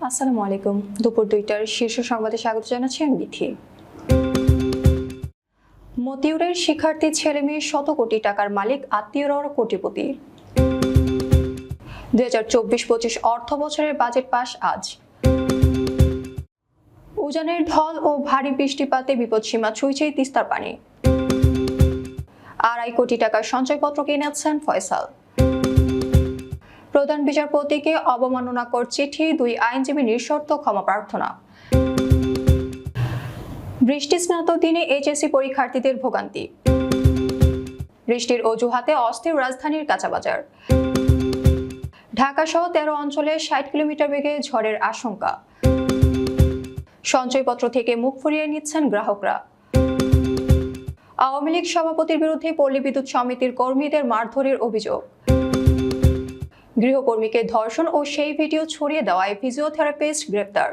আসসালামু আলাইকুম। দুপুর 2টার শীর্ষ সংবাদে স্বাগত জানাচ্ছি আমি বিথি। মতিউরের শিক্ষার্থী ছেলে মেয়ে শত কোটি টাকার মালিক, আত্মীয়রাও কোটিপতি। 2024-25 অর্থ বছরের বাজেট পাস আজ। উজানের ঢল ও ভারী বৃষ্টিপাতে বিপদসীমা ছুঁইছে তিস্তার পানি। 2.5 কোটি টাকার সঞ্চয়পত্র কিনেছেন ফয়সাল। প্রধান বিচারপতিকে অবমাননাকর চিঠি, 2 আইনজীবী নিঃশর্ত ক্ষমা প্রার্থনা। বৃষ্টিস্নাত দিনে এইচএসসি পরীক্ষার্থীদের ভোগান্তি। বৃষ্টির অজুহাতে অস্থির রাজধানীর কাঁচাবাজার। ঢাকা সহ 13 অঞ্চলে 60 কিলোমিটার বেগে ঝড়ের আশঙ্কা। সঞ্চয়পত্র থেকে মুখ ফুরিয়ে নিচ্ছেন গ্রাহকরা। আওয়ামী লীগ সভাপতির বিরুদ্ধে পল্লী বিদ্যুৎ সমিতির কর্মীদের মারধরের অভিযোগ। গৃহকর্মীকে ধর্ষণ ও সেই ভিডিও ছড়িয়ে দেওয়ায় ফিজিওথেরাপিস্ট গ্রেপ্তার।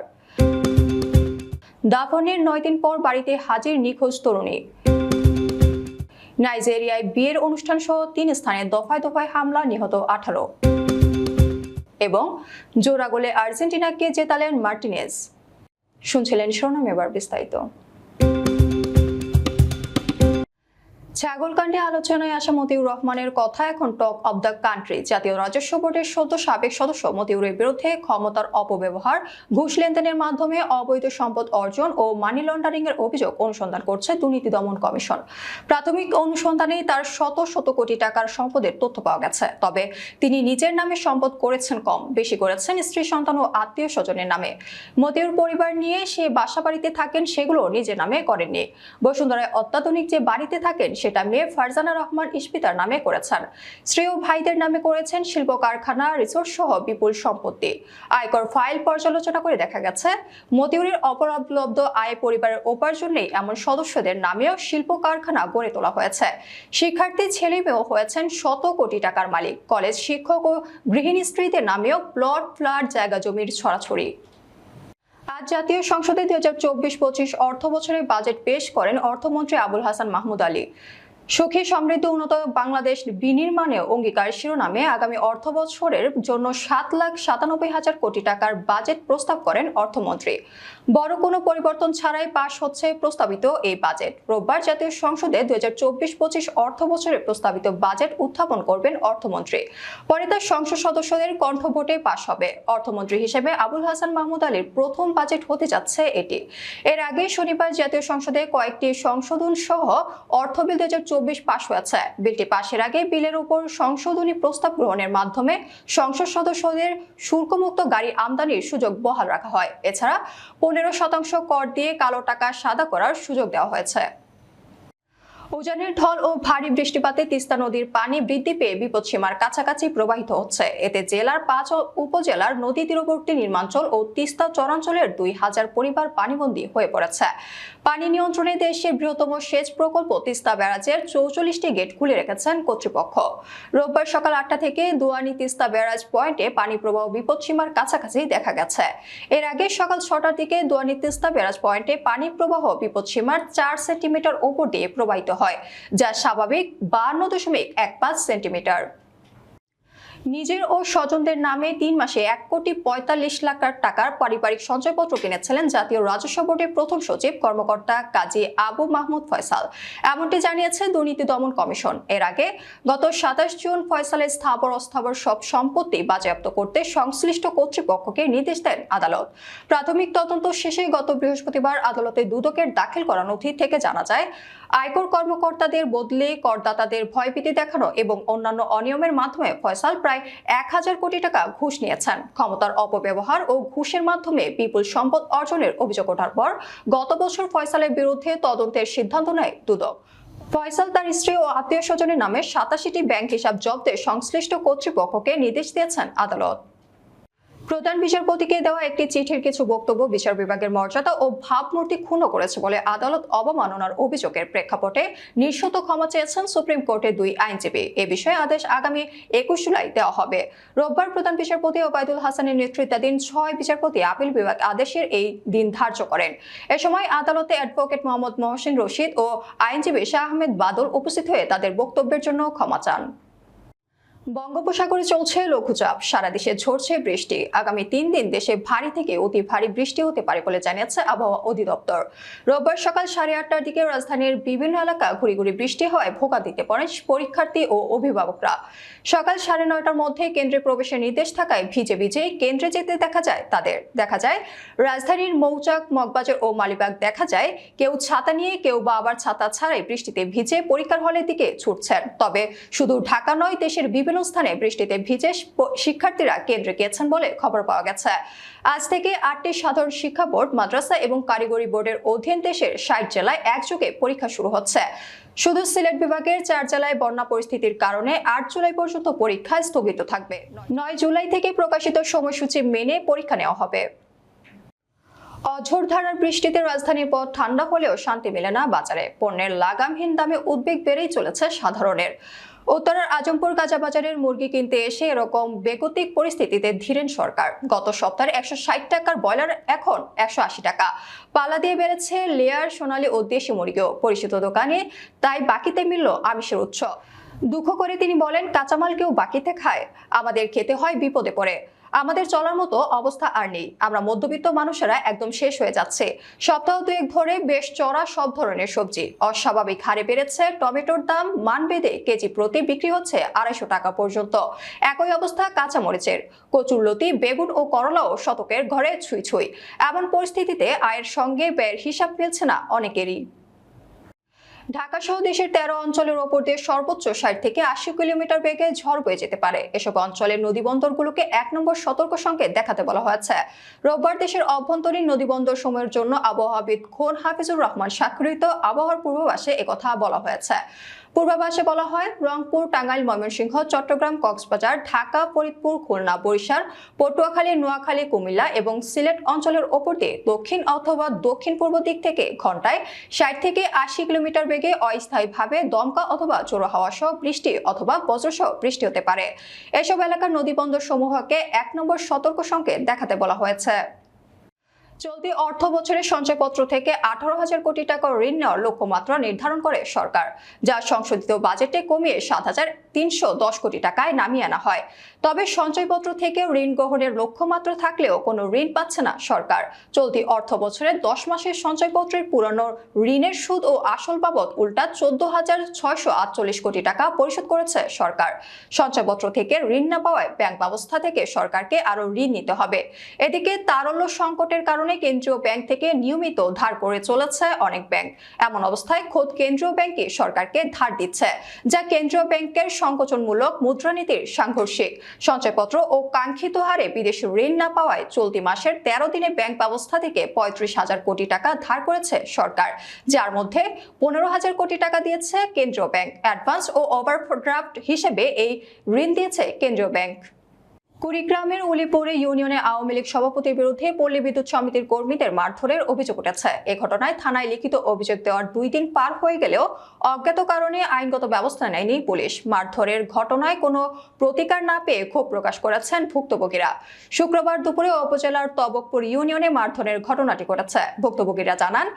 দাফনের 9 দিন পর বাড়িতে হাজির নিখোঁজ তরুণী। নাইজেরিয়ায় বিয়ের অনুষ্ঠান সহ 3 স্থানে দফায় দফায় হামলা, নিহত 18। এবং জোড়া গোলে আর্জেন্টিনাকে জেতালেন মার্টিনেজ। শুনছিলেন শিরোনাম, এবার বিস্তারিত। ছাগলকাণ্ডে আলোচনায় আসা মতিউর রহমানের কথা এখন টক অব দ্য কান্ট্রি। জাতীয় রাজস্ব বোর্ডের সাবেক সদস্য মতিউরের বিরুদ্ধে ক্ষমতার অপব্যবহার, ঘুষ লেনদেনের মাধ্যমে অবৈধ সম্পদ অর্জন ও মানি লন্ডারিং এর অভিযোগ অনুসন্ধান করছে দুর্নীতি দমন কমিশন। প্রাথমিক অনুসন্ধানে তার শত শত কোটি টাকার সম্পদের তথ্য পাওয়া গেছে। তবে তিনি নিজের নামে সম্পদ করেছেন কম, বেশি করেছেন স্ত্রী, সন্তান ও আত্মীয় স্বজনের নামে। মতিউর পরিবার নিয়ে সে বাসা বাড়িতে থাকেন, সেগুলো নিজের নামে করেননি। বসুন্ধরায় অত্যাধুনিক যে বাড়িতে থাকেন সেটা মেয়ে ফারজানা রহমান ইশপিতার নামে করেছেন। স্ত্রী ও ভাইদের নামে করেছেন শিল্প কারখানা, রিসোর্ট সহ বিপুল সম্পত্তি। আয়কর ফাইল পর্যালোচনা করে দেখা গেছে মতিউরের অপরাধলব্ধ আয় পরিবারের উপার্জন নেই এমন সদস্যদের নামেও শিল্প কারখানা গড়ে তোলা হয়েছে। শিক্ষার্থী ছেলে মেয়েও হয়েছেন শত কোটি টাকার মালিক। কলেজ শিক্ষক ও গৃহিণী স্ত্রীদের নামেও প্লট, ফ্ল্যাট, জায়গা জমির ছড়াছড়ি। আজ জাতীয় সংসদে 2024-25 অর্থ বছরের বাজেট পেশ করেন অর্থমন্ত্রী আবুল হাসান মাহমুদ আলী। সুখী, সমৃদ্ধ, উন্নত বাংলাদেশ বিনির্মাণে অঙ্গীকার শিরোনামে আগামী অর্থ বছরের জন্য 7,97,000 কোটি টাকার বাজেট প্রস্তাব করেন অর্থমন্ত্রী। বড় কোনো পরিবর্তন ছাড়াই পাশ হচ্ছে প্রস্তাবিত এই বাজেট। রোববার জাতীয় সংসদে 2024-25 অর্থ বছরের প্রস্তাবিত বাজেট উত্থাপন করবেন অর্থমন্ত্রী। পরে তা সংসদ সদস্যদের কণ্ঠভোটে পাশ হবে। অর্থমন্ত্রী হিসেবে আবুল হাসান মাহমুদ আলীর প্রথম বাজেট হতে যাচ্ছে এটি। এর আগে শনিবার জাতীয় সংসদে কয়েকটি সংশোধন সহ অর্থ বিল 2024 পাশ হয়েছে। বিলটি পাশের আগে বিলের উপর সংশোধনী প্রস্তাব গ্রহণের মাধ্যমে সংসদ সদস্যদের শুল্কমুক্ত গাড়ি আমদানির সুযোগ বহাল রাখা হয়। এছাড়া 15% কর দিয়ে কালো টাকা সাদা করার সুযোগ দেওয়া হয়েছে। উজানের ঢল ও ভারী বৃষ্টিপাতে তিস্তা নদীর পানি বৃদ্ধি পেয়ে বিপদসীমার কাছাকাছি প্রবাহিত হচ্ছে। এতে জেলার 5 উপজেলার নদী তীরবর্তী নির্মাঞ্চল ও তিস্তা চরাঞ্চলের 2000 পরিবার পানিবন্দী হয়ে পড়েছে। পানি নিয়ন্ত্রণে দেশের বৃহত্তম সেচ প্রকল্প তিস্তা ব্যারাজের 44টি গেট খুলে রেখেছেন কর্তৃপক্ষ। রোববার সকাল 8টা থেকে দুয়ানি তিস্তা ব্যারাজ পয়েন্টে পানি প্রবাহ বিপদসীমার কাছাকাছি দেখা গেছে। এর আগে সকাল 6টার দিকে দুয়ানি তিস্তা ব্যারাজ পয়েন্টে পানি প্রবাহ বিপদসীমার 4 সেন্টিমিটার উপর দিয়ে প্রবাহিত হয়, যা স্বাভাবিক 52.15 সেন্টিমিটার। নিজের ও স্বজনদের নামে 3 মাসে 1,45,00,000 টাকার পারিবারিক সঞ্চয়পত্র কিনেছিলেন জাতীয় রাজস্ব বোর্ডের প্রথম সচিব কর্মকর্তা কাজী আবু মাহমুদ ফয়সাল। এমনটি জানিয়েছে দুর্নীতি দমন কমিশন। এর আগে গত 27 জুন ফয়সালের স্থাবর অস্থাবর সব সম্পত্তি বাজেয়াপ্ত করতে সংশ্লিষ্ট কর্তৃপক্ষকে নির্দেশ দেন আদালত। প্রাথমিক তদন্ত শেষে গত বৃহস্পতিবার আদালতে দুদকের দাখিল করা নথি থেকে জানা যায়, আয়কর কর্মকর্তাদের বদলে, করদাতাদের ভয়ভীতি দেখানো এবং অন্যান্য অনিয়মের মাধ্যমে ফয়সাল প্রায় 1000 কোটি টাকা ঘুষ নিয়েছেন। ক্ষমতার অপব্যবহার ও ঘুষের মাধ্যমে বিপুল সম্পদ অর্জনের অভিযোগ ওঠার পর গত বছর ফয়সালের বিরুদ্ধে তদন্তের সিদ্ধান্ত নেয় দুদক। ফয়সাল তার স্ত্রী ও আত্মীয় স্বজনের নামে 87টি ব্যাংক হিসাব জব্দের সংশ্লিষ্ট কর্তৃপক্ষকে নির্দেশ দিয়েছেন আদালত। প্রধান বিচারপতিকে দেওয়া একটি চিঠির কিছু বক্তব্য বিচার বিভাগের মর্যাদা ও ভাবমূর্তি ক্ষুণ্ণ করেছে বলে আদালত অবমাননার অভিযোগের প্রেক্ষাপটে নিঃশর্ত ক্ষমা চেয়েছেন সুপ্রিম কোর্টের 2 আইনজীবী। এ বিষয়ে আদেশ আগামী 21 জুলাই দেওয়া হবে। রোববার প্রধান বিচারপতি ওবায়দুল হাসানের নেতৃত্বাধীন 6 বিচারপতি আপিল বিভাগ আদেশের এই দিন ধার্য করেন। এ সময় আদালতে অ্যাডভোকেট মোহাম্মদ মহসিন রশিদ ও আইনজীবী শাহ আহমেদ বাদল উপস্থিত হয়ে তাদের বক্তব্যের জন্য ক্ষমা চান। বঙ্গোপসাগরে চলছে লঘুচাপ, সারা দেশে ঝরছে বৃষ্টি। আগামী 3 দিন দেশে ভারী থেকে অতি ভারী বৃষ্টি হতে পারে বলে জানিয়েছে আবহাওয়া অধিদপ্তর। রোববার সকাল 8:30টার দিকে রাজধানীর বিভিন্ন এলাকা ঘুরি ঘুরি বৃষ্টি হওয়ায় ভোগা দিতে পারেন পরীক্ষার্থী ও অভিভাবকরা। সকাল 9:30টার মধ্যে কেন্দ্রে প্রবেশের নির্দেশ থাকায় ভিজে ভিজেই কেন্দ্রে যেতে দেখা যায় রাজধানীর মৌচাক, মগবাজার ও মালিবাগ। দেখা যায় কেউ ছাতা নিয়ে, কেউ বা আবার ছাতা ছাড়াই বৃষ্টিতে ভিজে পরীক্ষার হলের দিকে ছুটছেন। তবে শুধু ঢাকা নয়, দেশের বিভিন্ন স্থানে বৃষ্টিতে ভিজে শিক্ষার্থীরা কেন্দ্রে গিয়েছেন বলে খবর পাওয়া গেছে। আজ থেকে 8টি সাধারণ শিক্ষা বোর্ড, মাদ্রাসা এবং কারিগরি বোর্ডের অধীন দেশের 60 জেলায় একযোগে পরীক্ষা শুরু হচ্ছে। শুধু সিলেট বিভাগের 4 জেলায় বন্যা পরিস্থিতির কারণে 8 জুলাই পর্যন্ত পরীক্ষা স্থগিত থাকবে। 9 জুলাই থেকে প্রকাশিত সময়সূচি মেনে পরীক্ষা নেওয়া হবে। অঝোর ধারার বৃষ্টিতে রাজধানীর পথ ঠান্ডা হলেও শান্তি মেলে না বাজারে। পণ্যের লাগামহীন দামে উদ্বেগ বেড়েই চলেছে সাধারণের। উত্তরের আজমপুর কাঁচাবাজারের মুরগি কিনতে এসে এরকম বেগতিক পরিস্থিতিতে ধীরেন সরকার। গত সপ্তাহে 160 টাকার ব্রয়লার এখন 180 টাকা। পালা দিয়ে বেড়েছে লেয়ার, সোনালী ও দেশি মুরগিও। পরিচিত দোকানে তাই বাকিতে মিলল আমিষের উৎস। দুঃখ করে তিনি বলেন, কাঁচামাল কেউ বাকিতে খায়, আমাদের খেতে হয় বিপদে পড়ে। আমাদের চলার মতো অবস্থা আর নেই। আমরা মধ্যবিত্ত মানুষেরা একদম শেষ হয়ে যাচ্ছে। সপ্তাহ 2 ধরে বেশ চড়া সব ধরনের সবজি অস্বাভাবিক হারে বেড়েছে। টমেটোর দাম মান বেঁধে কেজি প্রতি বিক্রি হচ্ছে 250 টাকা পর্যন্ত। একই অবস্থা কাঁচামরিচের। কচুরলতি, বেগুন ও করলাও শতকের ঘরে ছুঁই ছুঁই। এমন পরিস্থিতিতে আয়ের সঙ্গে ব্যয়ের হিসাব মিলছে না অনেকেরই। ঢাকা সহ দেশের 13 অঞ্চলের ওপর দিয়ে সর্বোচ্চ 60 থেকে 80 কিলোমিটার বেগে ঝড় বয়ে যেতে পারে। এসব অঞ্চলের নদীবন্দরগুলোকে 1 নম্বর সতর্ক সংকেত দেখাতে বলা হয়েছে। রোববার দেশের অভ্যন্তরীণ নদীবন্দর সময়ের জন্য আবহাওয়াবিদ খোন হাফিজুর রহমান স্বাক্ষরিত আবহাওয়ার পূর্বাভাসে একথা বলা হয়েছে। পূর্বাভাসে বলা হয়, রংপুর, টাঙ্গাইল, ময়মনসিংহ, চট্টগ্রাম, কক্সবাজার, ঢাকা, ফরিদপুর, খুলনা, বরিশাল, পটুয়াখালী, নোয়াখালী, কুমিল্লা এবং সিলেট অঞ্চলের ওপর দিয়ে দক্ষিণ অথবা দক্ষিণ পূর্ব দিক থেকে ঘন্টায় 60 থেকে 80 কিলোমিটার বেগে অস্থায়ীভাবে দমকা অথবা জোড়ো হাওয়া সহ বৃষ্টি অথবা বজ্রসহ বৃষ্টি হতে পারে। এসব এলাকার নদীবন্দর সমূহকে 1 নম্বর সতর্ক সংকেত দেখাতে বলা হয়েছে। চলতি অর্থ বছরের সঞ্চয়পত্র থেকে 18,000 কোটি টাকা ঋণ নেওয়ার লক্ষ্যমাত্রা নির্ধারণ করে সরকার, যা সংশোধিত বাজেটে কমিয়ে 7,310 কোটি টাকায় নামিয়ে আনা হয়। তবে সঞ্চয়পত্র থেকে ঋণ গ্রহণের লক্ষ্যমাত্রা থাকলেও কোনো ঋণ পাচ্ছে না সরকার। চলতি অর্থ বছরের 10 মাসের সঞ্চয়পত্রের পুরানো ঋণের সুদ ও আসল বাবদ উল্টা 14,648 কোটি টাকা পরিশোধ করেছে সরকার। সঞ্চয়পত্র থেকে ঋণ না পাওয়ায় ব্যাংক ব্যবস্থা থেকে সরকারকে আরো ঋণ নিতে হবে। এদিকে তারল্য সংকটের কারণে কেন্দ্রীয় ব্যাংক থেকে নিয়মিত ধার করে চলেছে অনেক ব্যাংক। এমন অবস্থায় খোদ কেন্দ্রীয় ব্যাংকই সরকারকে ধার দিচ্ছে, যা কেন্দ্রীয় ব্যাংকের সংকোচনমূলক মুদ্রানীতির সাংঘর্ষিক। সঞ্চয়পত্র ও কাঙ্ক্ষিত হারে বিদেশি ঋণ না পাওয়ায় চলতি মাসের 13 দিনে ব্যাংক ব্যবস্থা থেকে 35,000 কোটি টাকা ধার করেছে সরকার, যার মধ্যে 15,000 কোটি টাকা দিয়েছে কেন্দ্রীয় ব্যাংক। অ্যাডভান্স ও ওভারড্রাফট হিসেবে এই ঋণ দিয়েছে কেন্দ্রীয় ব্যাংক। কুড়িগ্রামের উলিপুরে ইউনিয়নে আওয়ামী লীগ সভাপতির বিরুদ্ধে পল্লী বিদ্যুৎ সমিতির কর্মীদের মারধরের অভিযোগ উঠেছে। এ ঘটনায় থানায় লিখিত অভিযোগ দেওয়ার 2 দিন পার হয়ে গেলেও অজ্ঞাত কারণে আইনগত ব্যবস্থা নেয়নি পুলিশ। মারধরের ঘটনায় কোনো প্রতিকার না পেয়ে ক্ষোভ প্রকাশ করেছেন ভুক্তভোগীরা। শুক্রবার দুপুরে উপজেলার তবকপুর ইউনিয়নে মারধরের ঘটনাটি ঘটেছে। ভুক্তভোগীরা জানান,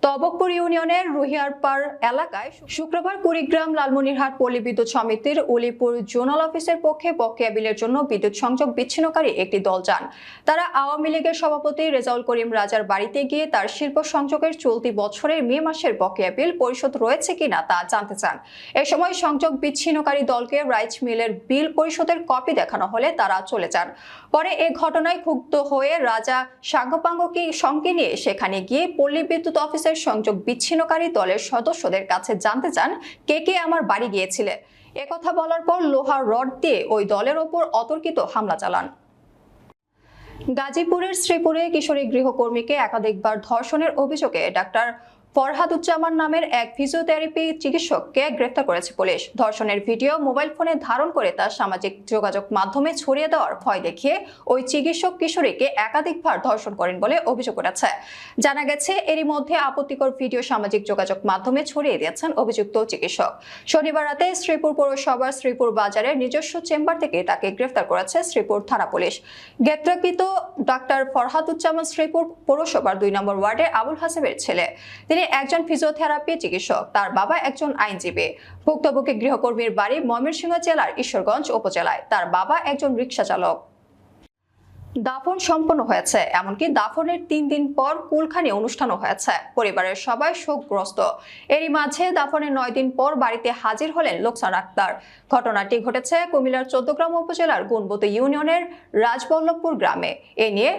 তবকপুর ইউনিয়নের রুহিয়ারপাড় এলাকায় শুক্রবার কুড়িগ্রাম লালমনিরহাট পল্লী বিদ্যুৎ সমিতির উলিপুর জোনাল অফিসের পক্ষে বকেয়া বিলের জন্য বিদ্যুৎ সংযোগ বিচ্ছিন্নকারী একটি দল যান। তারা আওয়ামী লীগের সভাপতি রেজাউল করিম রাজার বাড়িতে গিয়ে তার শিল্প সংযোগের চলতি বছরের মে মাসের বকেয়া বিল পরিশোধ রয়েছে কিনা তা জানতে চান। এ সময় সংযোগ বিচ্ছিন্নকারী দলকে রাইস মিলের বিল পরিশোধের কপি দেখানো হলে তারা চলে যান। পরে এ ঘটনায় ক্ষুব্ধ হয়ে রাজা সাঙ্গপাঙ্গকে সঙ্গে নিয়ে সেখানে গিয়ে পল্লী বিদ্যুৎ অফিসের সংযোগ বিচ্ছিন্নকারী দলের সদস্যদের কাছে জানতে চান, কে কে আমার বাড়ি গিয়েছিলে। একথা বলার পর লোহার রড দিয়ে ওই দলের ওপর অতর্কিত হামলা চালান। গাজীপুরের শ্রীপুরে কিশোরী গৃহকর্মীকে একাধিকবার ধর্ষণের অভিযোগে ডাক্তার ফরহাদুজ্জামান নামের এক ফিজিওথেরাপি চিকিৎসককে গ্রেফতার করেছে পুলিশ। ধর্ষণের ভিডিও মোবাইল ফোনে ধারণ করে তার সামাজিক যোগাযোগ মাধ্যমে ছড়িয়ে দেওয়ার ভয় দেখিয়ে ওই চিকিৎসক কিশোরীকে একাধিকবার ধর্ষণ করেন বলে অভিযোগ উঠেছে। জানা গেছে, এরই মধ্যে আপত্তিকর ভিডিও সামাজিক যোগাযোগ মাধ্যমে ছড়িয়ে দিয়েছেন অভিযুক্ত চিকিৎসক। শনিবার রাতে শ্রীপুর পৌরসভার শ্রীপুর বাজারের নিজস্ব চেম্বার থেকে তাকে গ্রেফতার করেছে শ্রীপুর থানা পুলিশ। গ্রেফতারকৃত ডাক্তার ফরহাদুজ্জামান শ্রীপুর পৌরসভার 2 নম্বর ওয়ার্ডের আবুল হাসেবের ছেলে। তিনি তিনি একজন ফিজিওথেরাপি চিকিৎসক, তার বাবা একজন আইনজীবী। ভুক্তভোগী গৃহকর্মীর বাড়ি ময়মনসিংহ জেলার ঈশ্বরগঞ্জ উপজেলায়, তার বাবা একজন রিকশা চালক। দাফন সম্পন্ন হয়েছে, এমনকি দাফনের 3 দিন পর কুলখানি অনুষ্ঠানও হয়েছে। পরিবারের সবাই শোকগ্রস্ত। এরই মাঝে দাফনের 9 দিন পর বাড়িতে হাজির হলেন লোকসান আক্তার। ঘটনাটি ঘটেছে কুমিল্লার 14গ্রাম উপজেলার গুণবতী ইউনিয়নের রাজবল্লভপুর গ্রামে। এ নিয়ে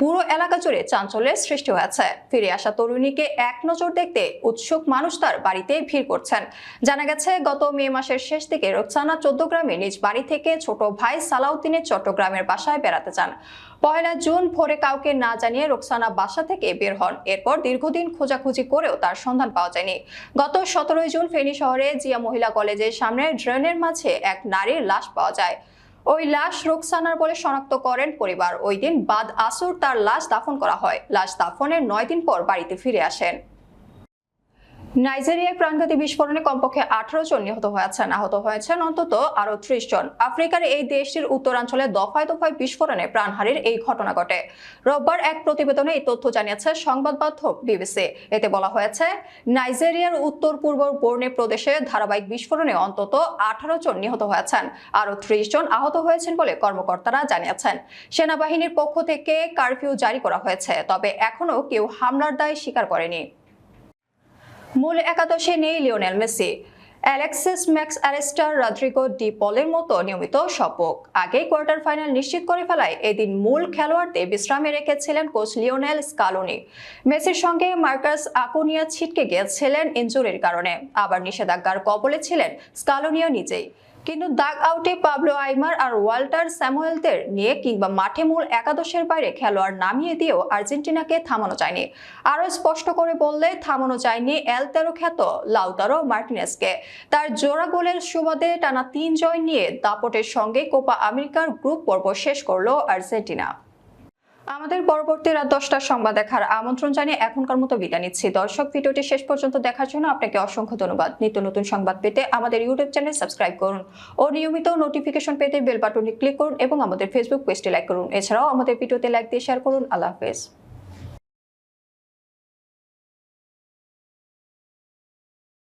পুরো এলাকা জুড়ে চাঞ্চল্যের সৃষ্টি হয়েছে। ফিরে আসা তরুণীকে এক নজর দেখতে উৎসুক মানুষ তার বাড়িতে ভিড় করছেন। জানা গেছে, গত মে মাসের শেষ দিকে রোকসানা 14গ্রামে নিজ বাড়ি থেকে ছোট ভাই সালাউদ্দিনের চট্টগ্রামের বাসায় বেড়াতে যান। 1 জুন ভোরে কাউকে না জানিয়ে রোকসানা বাসা থেকে বের হন। এরপর দীর্ঘদিন খোঁজাখুঁজি করেও তার সন্ধান পাওয়া যায়নি। গত 17 জুন ফেনী শহরে জিয়া মহিলা কলেজের সামনে ড্রেনের মাঝে এক নারীর লাশ পাওয়া যায়। ওই লাশ রোকসানার বলে শনাক্ত করেন পরিবার। ওই দিন বাদ আসর তার লাশ দাফন করা হয়। লাশ দাফনের 9 দিন পর বাড়িতে ফিরে আসেন। নাইজেরিয়ায় প্রাণঘাতী বিস্ফোরণে কমপক্ষে 18 জন নিহত হয়েছেন, আহত হয়েছেন অন্তত আরো 30 জন। আফ্রিকার এই দেশটির উত্তরাঞ্চলে দফায় দফায় বিস্ফোরণে প্রাণহানির এই ঘটনা ঘটে। রোববার এক প্রতিবেদনে এই তথ্য জানিয়েছে সংবাদ মাধ্যম বিবিসি। এতে বলা হয়েছে, নাইজেরিয়ার উত্তর পূর্ব বর্নে প্রদেশে ধারাবাহিক বিস্ফোরণে অন্তত 18 জন নিহত হয়েছেন, আরো 30 জন আহত হয়েছেন বলে কর্মকর্তারা জানিয়েছেন। সেনাবাহিনীর পক্ষ থেকে কারফিউ জারি করা হয়েছে, তবে এখনো কেউ হামলার দায় স্বীকার করেনি। মূল একাদশে নেই Lionel Messi, Alexis Mac Allister, Rodrigo De পলের মতো নিয়মিত সপক। আগেই কোয়ার্টার ফাইনাল নিশ্চিত করে ফেলায় এদিন মূল খেলোয়াড়দের বিশ্রামে রেখেছিলেন কোচ লিওনেল স্কালোনি। মেসির সঙ্গে মার্কাস আকুনিয়া ছিটকে গিয়েছিলেন ইনজুরির কারণে, আবার নিষেধাজ্ঞার কবলে ছিলেন স্কালোনিও নিজেই। কিন্তু দাগ আউটে পাবলো আইমার আর ওয়াল্টার স্যামুয়েলদের নিয়ে কিংবা মাঠে মূল একাদশের বাইরে খেলোয়াড় নামিয়ে দিয়েও আর্জেন্টিনাকে থামানো যায়নি। আরো স্পষ্ট করে বললে থামানো যায়নি এল তেরো খ্যাত লাউতারো মার্টিনেজকে। তার জোড়া গোলের সুবাদে টানা 3 জয় নিয়ে দাপটের সঙ্গে কোপা আমেরিকার গ্রুপ পর্ব শেষ করলো আর্জেন্টিনা। আমাদের পরবর্তী রাত 10টার সংবাদ দেখার আমন্ত্রণ জানিয়ে এখনকার মতো বিদায় নিচ্ছি। দর্শক, ভিডিওটি শেষ পর্যন্ত দেখার জন্য আপনাকে অসংখ্য ধন্যবাদ। নিত্য নতুন সংবাদ পেতে আমাদের ইউটিউব চ্যানেল সাবস্ক্রাইব করুন ও নিয়মিত নোটিফিকেশন পেতে বেল বাটনে ক্লিক করুন এবং আমাদের ফেসবুক পেজটি লাইক করুন। এছাড়াও আমাদের ভিডিওতে লাইক দিয়ে শেয়ার করুন। আল্লাহ হাফেজ।